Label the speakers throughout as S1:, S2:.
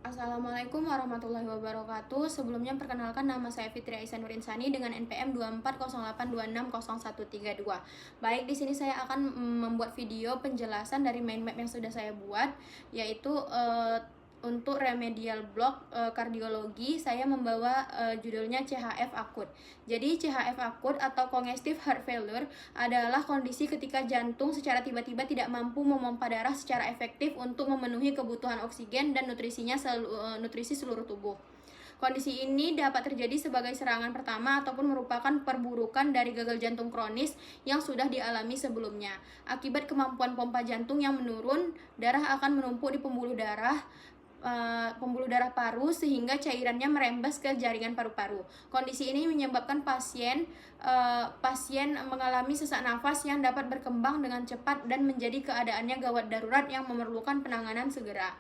S1: Assalamualaikum warahmatullahi wabarakatuh. Sebelumnya perkenalkan, nama saya Fitri Aisyah Nurinsani dengan NPM 2408260132. Baik, di sini saya akan membuat video penjelasan dari mind map yang sudah saya buat, yaitu untuk remedial block kardiologi. Saya membawa judulnya CHF akut. Jadi CHF akut atau congestive heart failure adalah kondisi ketika jantung secara tiba-tiba tidak mampu memompa darah secara efektif untuk memenuhi kebutuhan oksigen dan nutrisi seluruh tubuh. Kondisi ini dapat terjadi sebagai serangan pertama ataupun merupakan perburukan dari gagal jantung kronis yang sudah dialami sebelumnya. Akibat kemampuan pompa jantung yang menurun, darah akan menumpuk di pembuluh darah paru sehingga cairannya merembes ke jaringan paru-paru. Kondisi ini menyebabkan pasien mengalami sesak nafas yang dapat berkembang dengan cepat dan menjadi keadaannya gawat darurat yang memerlukan penanganan segera.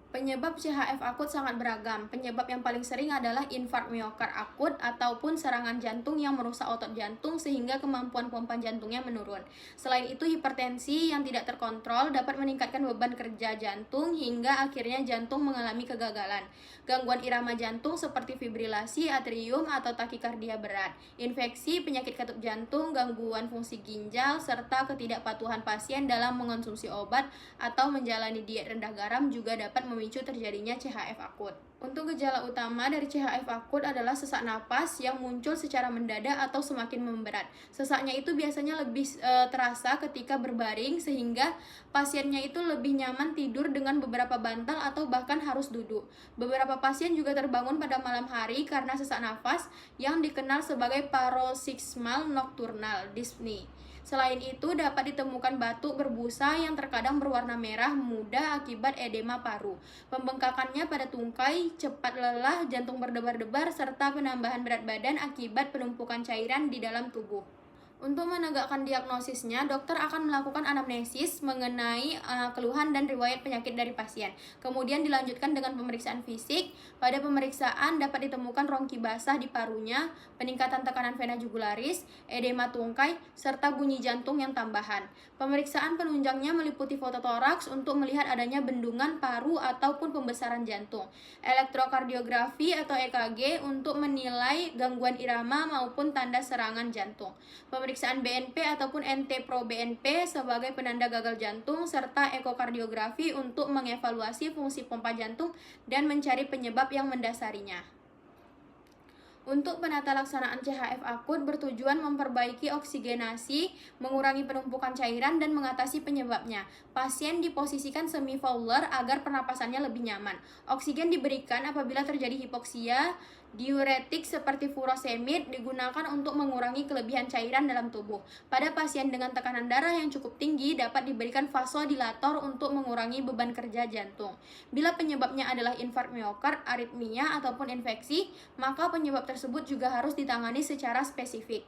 S1: Penyebab CHF akut sangat beragam. Penyebab yang paling sering adalah infark miokard akut ataupun serangan jantung yang merusak otot jantung sehingga kemampuan pompa jantungnya menurun. Selain itu, hipertensi yang tidak terkontrol dapat meningkatkan beban kerja jantung hingga akhirnya jantung mengalami kegagalan. Gangguan irama jantung seperti fibrilasi atrium atau takikardia berat, infeksi, penyakit katup jantung, gangguan fungsi ginjal, serta ketidakpatuhan pasien dalam mengonsumsi obat atau menjalani diet rendah garam juga dapat memicu terjadinya CHF akut. Untuk gejala utama dari CHF akut adalah sesak napas yang muncul secara mendadak atau semakin memberat. Sesaknya itu biasanya lebih terasa ketika berbaring sehingga pasiennya itu lebih nyaman tidur dengan beberapa bantal atau bahkan harus duduk. Beberapa pasien juga terbangun pada malam hari karena sesak nafas yang dikenal sebagai paroxysmal nocturnal dyspnea. Selain itu, dapat ditemukan batuk berbusa yang terkadang berwarna merah muda akibat edema paru. Pembengkakannya pada tungkai, cepat lelah, jantung berdebar-debar, serta penambahan berat badan akibat penumpukan cairan di dalam tubuh. Untuk menegakkan diagnosisnya, dokter akan melakukan anamnesis mengenai keluhan dan riwayat penyakit dari pasien. Kemudian dilanjutkan dengan pemeriksaan fisik. Pada pemeriksaan dapat ditemukan rongki basah di parunya, peningkatan tekanan vena jugularis, edema tungkai, serta bunyi jantung yang tambahan. Pemeriksaan penunjangnya meliputi fototoraks untuk melihat adanya bendungan paru ataupun pembesaran jantung. Elektrokardiografi atau EKG untuk menilai gangguan irama maupun tanda serangan jantung. Pemeriksaan BNP ataupun NT-proBNP sebagai penanda gagal jantung, serta ekokardiografi untuk mengevaluasi fungsi pompa jantung dan mencari penyebab yang mendasarinya. Untuk penata laksanaan CHF akut bertujuan memperbaiki oksigenasi, mengurangi penumpukan cairan, dan mengatasi penyebabnya. Pasien diposisikan semi-fowler agar pernapasannya lebih nyaman. Oksigen diberikan apabila terjadi hipoksia. Diuretik seperti furosemid digunakan untuk mengurangi kelebihan cairan dalam tubuh. Pada pasien dengan tekanan darah yang cukup tinggi dapat diberikan vasodilator untuk mengurangi beban kerja jantung. Bila penyebabnya adalah infark miokard, aritmia, ataupun infeksi, maka penyebab tersebut juga harus ditangani secara spesifik.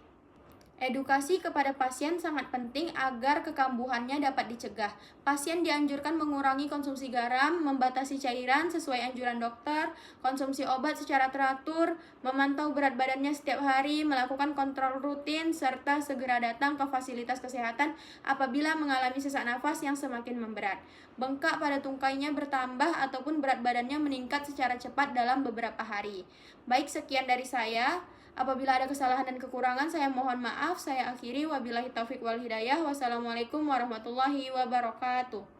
S1: Edukasi kepada pasien sangat penting agar kekambuhannya dapat dicegah. Pasien dianjurkan mengurangi konsumsi garam, membatasi cairan sesuai anjuran dokter, konsumsi obat secara teratur, memantau berat badannya setiap hari, melakukan kontrol rutin, serta segera datang ke fasilitas kesehatan apabila mengalami sesak nafas yang semakin memberat. Bengkak pada tungkainya bertambah ataupun berat badannya meningkat secara cepat dalam beberapa hari. Baik, sekian dari saya. Apabila ada kesalahan dan kekurangan, saya mohon maaf. Saya akhiri. Wabillahi taufiq wal hidayah. Wassalamualaikum warahmatullahi wabarakatuh.